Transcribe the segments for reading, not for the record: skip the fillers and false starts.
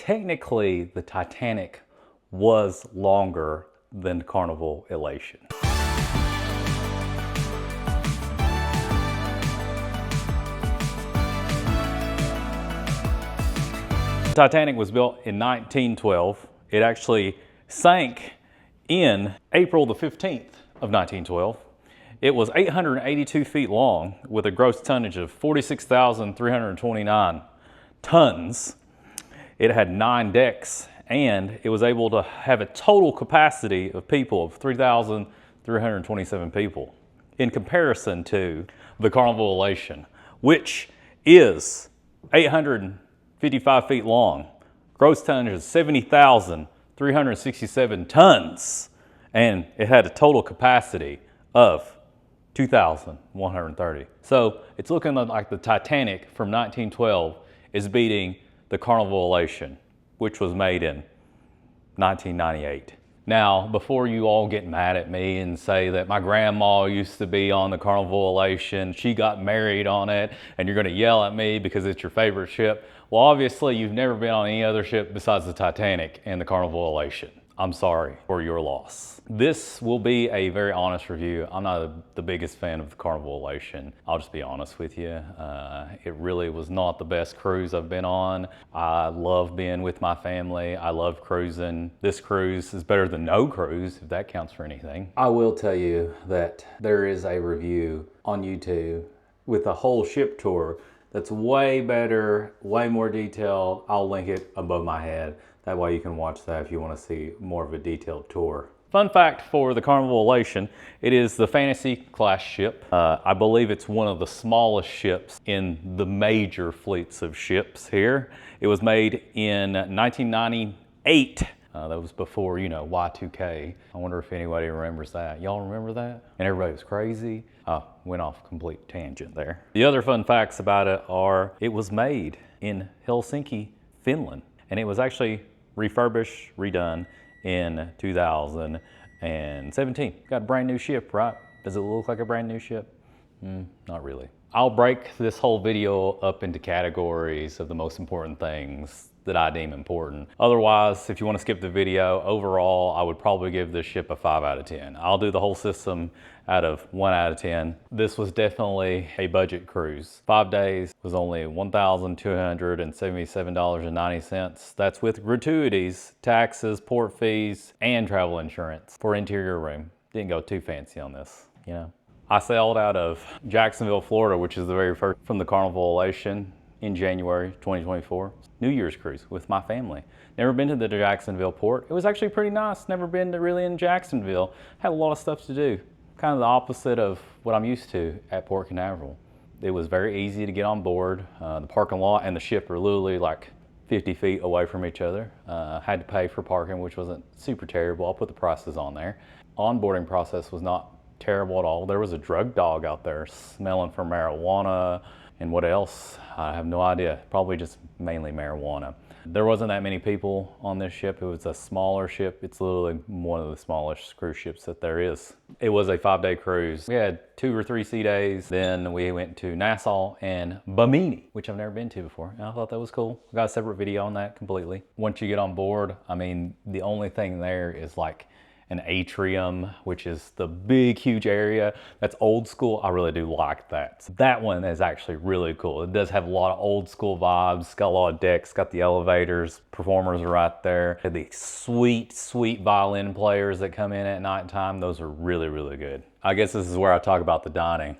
technically the Titanic was longer than Carnival Elation. The Titanic was built in 1912. It actually sank in April the 15th of 1912. It was 882 feet long with a gross tonnage of 46,329 tons. It had 9 decks and it was able to have a total capacity of people of 3,327 people in comparison to the Carnival Elation, which is 855 feet long, gross tonnage of 70,367 tons, and it had a total capacity of 2,130. So it's looking like the Titanic from 1912 is beating the Carnival Elation, which was made in 1998. Now, before you all get mad at me and say that my grandma used to be on the Carnival Elation, she got married on it, and you're gonna yell at me because it's your favorite ship. Well, obviously you've never been on any other ship besides the Titanic and the Carnival Elation. I'm sorry for your loss. This will be a very honest review. I'm not the biggest fan of the Carnival Elation. I'll just be honest with you. It really was not the best cruise I've been on. I love being with my family. I love cruising. This cruise is better than no cruise, if that counts for anything. I will tell you that there is a review on YouTube with a whole ship tour that's way better, way more detailed. I'll link it above my head. That way you can watch that if you want to see more of a detailed tour. Fun fact for the Carnival Elation, it is the Fantasy class ship. I believe it's one of the smallest ships in the major fleets of ships here. It was made in 1998. That was before, you know, Y2K. I wonder if anybody remembers that. Y'all remember that? And everybody was crazy. Went off complete tangent there. The other fun facts about it are it was made in Helsinki, Finland. And it was actually refurbished, redone in 2017. Got a brand new ship, right? Does it look like a brand new ship? Not really. I'll break this whole video up into categories of the most important things that I deem important. Otherwise, if you want to skip the video, overall, I would probably give this ship a 5 out of 10. I'll do the whole system out of 1 out of 10. This was definitely a budget cruise. 5 days was only $1,277.90. That's with gratuities, taxes, port fees, and travel insurance for interior room. Didn't go too fancy on this, you know. I sailed out of Jacksonville, Florida, which is the very first from the Carnival Elation in January 2024. New Year's cruise with my family. Never been to the Jacksonville port. It was actually pretty nice. Never been to really in Jacksonville. Had a lot of stuff to do. Kind of the opposite of what I'm used to at Port Canaveral. It was very easy to get on board. The parking lot and the ship are literally like 50 feet away from each other. Had to pay for parking, which wasn't super terrible. I'll put the prices on there. Onboarding process was not terrible at all. There was a drug dog out there smelling for marijuana and what else? I have no idea. Probably just mainly marijuana. There wasn't that many people on this ship. It was a smaller ship. It's literally one of the smallest cruise ships that there is. It was a 5-day cruise. We had 2 or 3 sea days. Then we went to Nassau and Bimini, which I've never been to before. And I thought that was cool. I got a separate video on that completely. Once you get on board, I mean, the only thing there is like an atrium, which is the big, huge area. That's old school. I really do like that. So that one is actually really cool. It does have a lot of old school vibes. It's got a lot of decks, got the elevators, performers are right there. The sweet, sweet violin players that come in at nighttime. Those are really, really good. I guess this is where I talk about the dining.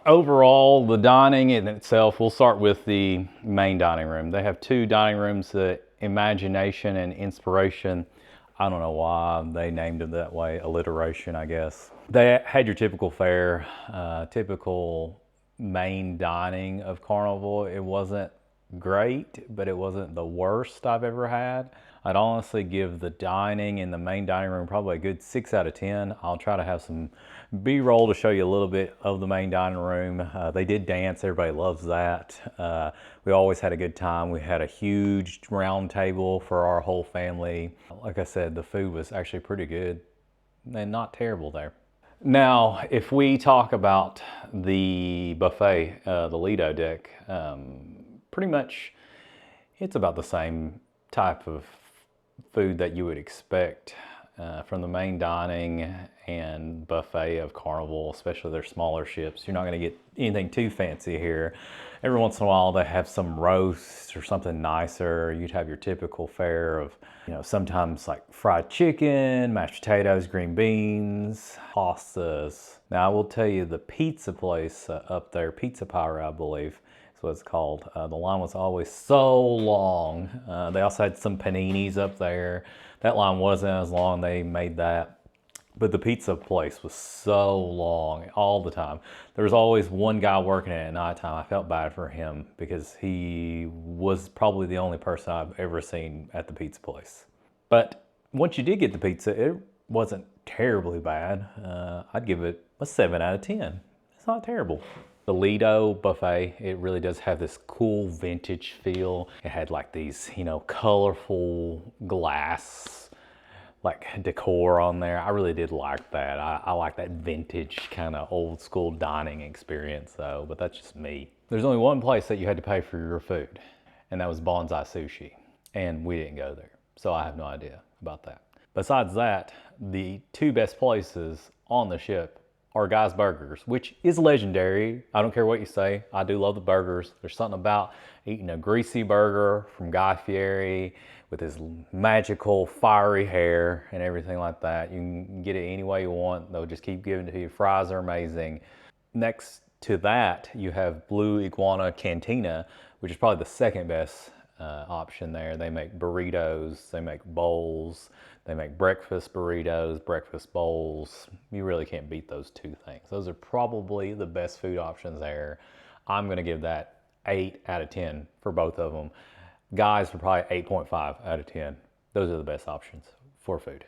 Overall, the dining in itself, we'll start with the main dining room. They have 2 dining rooms that imagination and inspiration. I don't know why they named it that way. Alliteration, I guess. They had your typical fare, typical main dining of Carnival. It wasn't great, but it wasn't the worst I've ever had. I'd honestly give the dining in the main dining room probably a good 6 out of 10. I'll try to have some B-roll to show you a little bit of the main dining room. They did dance, everybody loves that. We always had a good time. We had a huge round table for our whole family. Like I said, the food was actually pretty good and not terrible there. Now, if we talk about the buffet, the Lido deck, pretty much It's about the same type of food that you would expect from the main dining and buffet of Carnival, especially their smaller ships. You're not going to get anything too fancy here. Every once in a while they have some roast or something nicer. You'd have your typical fare of, sometimes like fried chicken, mashed potatoes, green beans, pastas. Now I will tell you, the pizza place up there, Pizza Pyro, I believe, what it's called. The line was always so long. They also had some paninis up there. That line wasn't as long, they made that. But the pizza place was so long all the time. There was always one guy working it at nighttime. I felt bad for him because he was probably the only person I've ever seen at the pizza place. But once you did get the pizza, it wasn't terribly bad. I'd give it a 7 out of 10. It's not terrible. The Lido buffet, it really does have this cool vintage feel. It had like these, colorful glass, like decor on there. I really did like that. I like that vintage kind of old school dining experience though, but that's just me. There's only one place that you had to pay for your food, and that was Bonsai Sushi. And we didn't go there, so I have no idea about that. Besides that, the two best places on the ship are Guy's Burgers, which is legendary. I don't care what you say. I do love the burgers. There's something about eating a greasy burger from Guy Fieri with his magical fiery hair and everything like that. You can get it any way you want. They'll just keep giving it to you. Fries are amazing. Next to that, you have Blue Iguana Cantina, which is probably the second best option there. They make burritos, they make bowls, they make breakfast burritos, breakfast bowls. You really can't beat those two things. Those are probably the best food options there. I'm gonna give that 8 out of 10 for both of them. Guys are probably 8.5 out of 10. Those are the best options for food.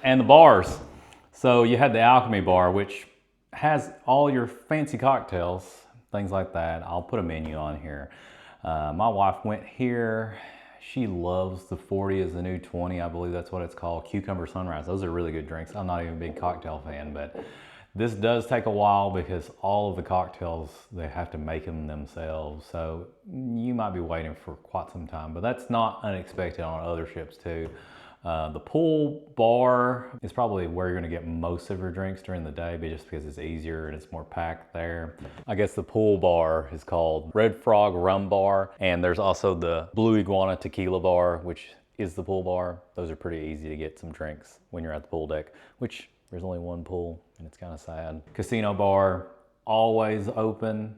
And the bars. So you had the Alchemy Bar, which has all your fancy cocktails, things like that. I'll put a menu on here. My wife went here. She loves the 40 is the new 20. I believe that's what it's called. Cucumber Sunrise. Those are really good drinks. I'm not even a big cocktail fan, but this does take a while because all of the cocktails, they have to make them themselves. So you might be waiting for quite some time, but that's not unexpected on other ships too. The pool bar is probably where you're gonna get most of your drinks during the day, but just because it's easier and it's more packed there. I guess the pool bar is called Red Frog Rum Bar, and there's also the Blue Iguana Tequila Bar, which is the pool bar. Those are pretty easy to get some drinks when you're at the pool deck, which there's only one pool and it's kind of sad. Casino bar, always open.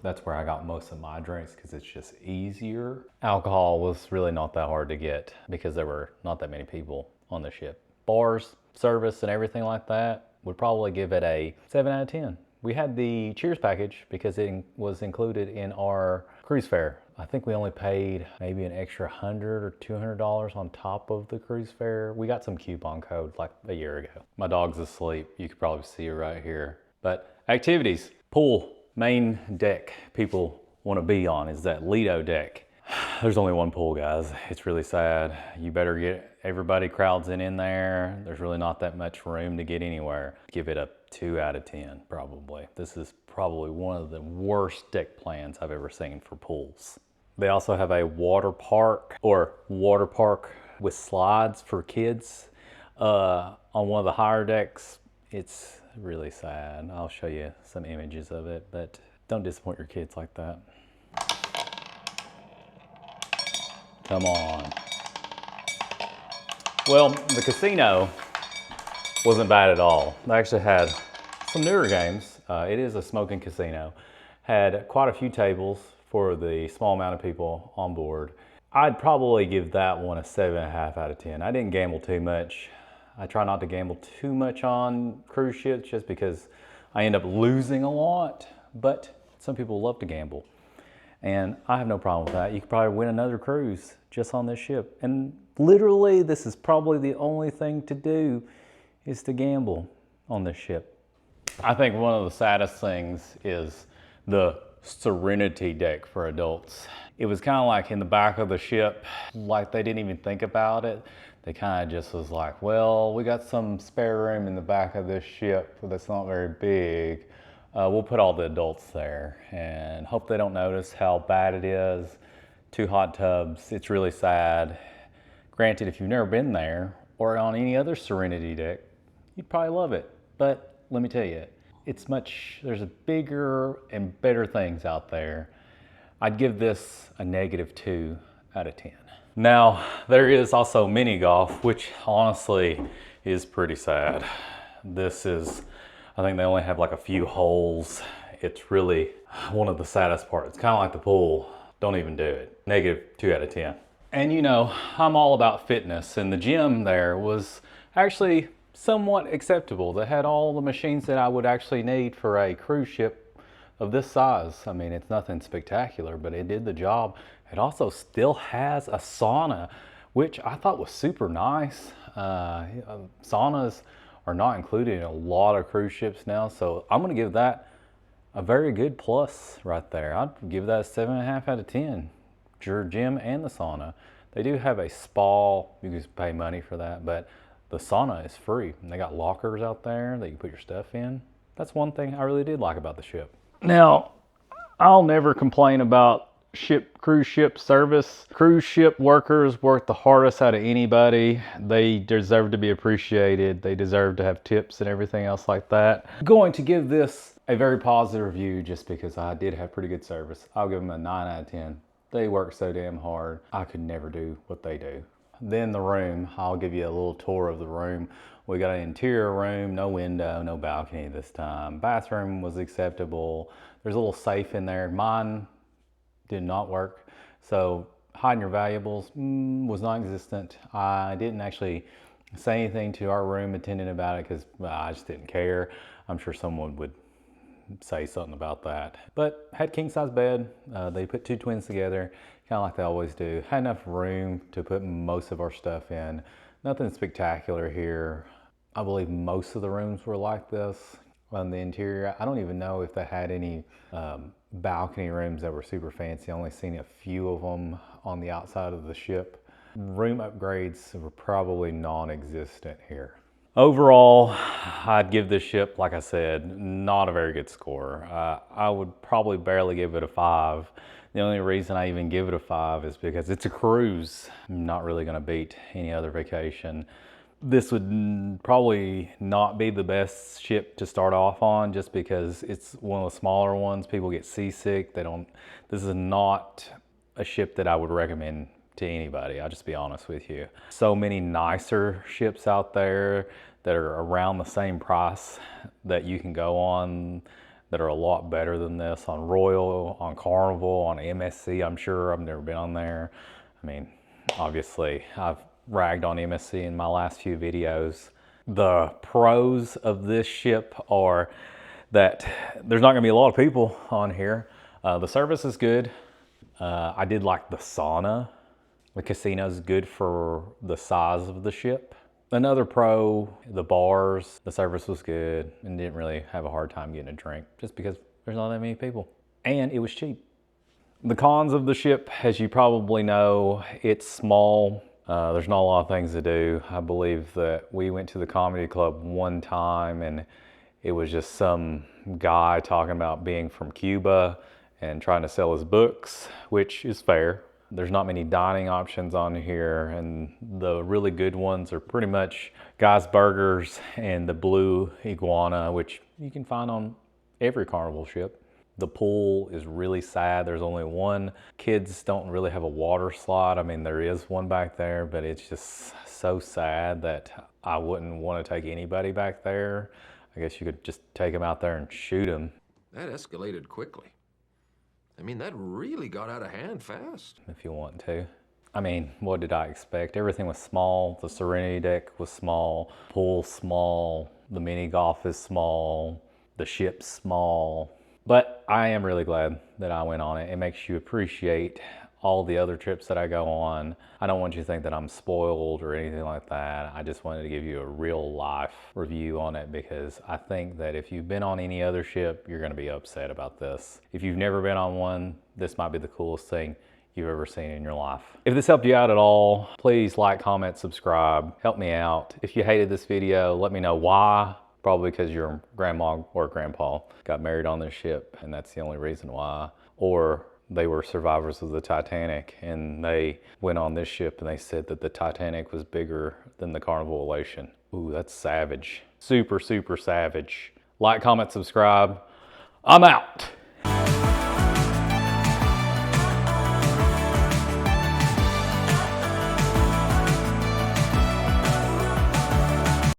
That's where I got most of my drinks because it's just easier. Alcohol was really not that hard to get because there were not that many people on the ship. Bars, service, and everything like that would probably give it a 7 out of 10. We had the Cheers package because it was included in our cruise fare. I think we only paid maybe an extra $100 or $200 on top of the cruise fare. We got some coupon code like a year ago. My dog's asleep. You could probably see her right here. But activities, pool. Main deck people want to be on is that Lido deck. There's only one pool, guys. It's really sad. You better get everybody crowds in there. There's really not that much room to get anywhere. Give it a 2 out of 10, probably. This is probably one of the worst deck plans I've ever seen for pools. They also have a water park with slides for kids on one of the higher decks. It's really sad. I'll show you some images of it, but don't disappoint your kids like that. Come on. Well, the casino wasn't bad at all. They actually had some newer games. It is a smoking casino. Had quite a few tables for the small amount of people on board. I'd probably give that one a 7.5 out of 10. I didn't gamble too much. I try not to gamble too much on cruise ships just because I end up losing a lot, but some people love to gamble. And I have no problem with that. You could probably win another cruise just on this ship. And literally, this is probably the only thing to do is to gamble on this ship. I think one of the saddest things is the Serenity deck for adults. It was kind of like in the back of the ship, like they didn't even think about it. They kind of just was like, well, we got some spare room in the back of this ship that's not very big. We'll put all the adults there and hope they don't notice how bad it is. 2 hot tubs, it's really sad. Granted, if you've never been there or on any other Serenity deck, you'd probably love it. But let me tell you, there's a bigger and better things out there. I'd give this a -2 out of 10. Now, there is also mini golf, which honestly is pretty sad. I think they only have like a few holes. It's really one of the saddest parts. It's kind of like the pool. Don't even do it. -2 out of 10. And you know, I'm all about fitness, and the gym there was actually somewhat acceptable. They had all the machines that I would actually need for a cruise ship of this size. I mean, it's nothing spectacular, but it did the job. It also still has a sauna, which I thought was super nice. Saunas are not included in a lot of cruise ships now, so I'm gonna give that a very good plus right there. I'd give that a 7.5 out of 10. Your gym and the sauna. They do have a spa, you can pay money for that, but the sauna is free. And they got lockers out there that you put your stuff in. That's one thing I really did like about the ship. Now, I'll never complain about cruise ship service. Cruise ship workers work the hardest out of anybody. They deserve to be appreciated. They deserve to have tips and everything else like that. I'm going to give this a very positive review just because I did have pretty good service. I'll give them a 9 out of 10. They work so damn hard. I could never do what they do. Then the room, I'll give you a little tour of the room. We got an interior room, no window, no balcony this time. Bathroom was acceptable. There's a little safe in there. Mine did not work. So hiding your valuables was non-existent. I didn't actually say anything to our room attendant about it because I just didn't care. I'm sure someone would say something about that. But had king size bed. They put 2 twins together, kind of like they always do. Had enough room to put most of our stuff in. Nothing spectacular here. I believe most of the rooms were like this on the interior. I don't even know if they had any balcony rooms that were super fancy. I only seen a few of them on the outside of the ship. Room upgrades were probably non-existent here. Overall, I'd give this ship, like I said, not a very good score. I would probably barely give it a 5. The only reason I even give it a 5 is because it's a cruise. I'm not really gonna beat any other vacation. This would probably not be the best ship to start off on just because it's one of the smaller ones. People get seasick. This is not a ship that I would recommend to anybody. I'll just be honest with you. So many nicer ships out there that are around the same price that you can go on that are a lot better than this on Royal, on Carnival, on MSC. I'm sure I've never been on there. I mean, obviously I've ragged on MSC in my last few videos. The pros of this ship are that there's not gonna be a lot of people on here. The service is good. I did like the sauna. The casino's good for the size of the ship. Another pro, the bars, the service was good and didn't really have a hard time getting a drink just because there's not that many people. And it was cheap. The cons of the ship, as you probably know, it's small. There's not a lot of things to do. I believe that we went to the comedy club one time and it was just some guy talking about being from Cuba and trying to sell his books, which is fair. There's not many dining options on here, and the really good ones are pretty much Guy's Burgers and the Blue Iguana, which you can find on every Carnival ship. The pool is really sad. There's only one. Kids don't really have a water slide. I mean, there is one back there, but it's just so sad that I wouldn't want to take anybody back there. I guess you could just take them out there and shoot them. That escalated quickly. I mean, that really got out of hand fast. If you want to. I mean, what did I expect? Everything was small. The Serenity deck was small. Pool small. The mini golf is small. The ship's small. But I am really glad that I went on it. It makes you appreciate all the other trips that I go on. I don't want you to think that I'm spoiled or anything like that. I just wanted to give you a real life review on it because I think that if you've been on any other ship, you're gonna be upset about this. If you've never been on one, this might be the coolest thing you've ever seen in your life. If this helped you out at all, please like, comment, subscribe, help me out. If you hated this video, let me know why. Probably because your grandma or grandpa got married on this ship and that's the only reason why. Or they were survivors of the Titanic and they went on this ship and they said that the Titanic was bigger than the Carnival Elation. Ooh, that's savage. Super, super savage. Like, comment, subscribe. I'm out.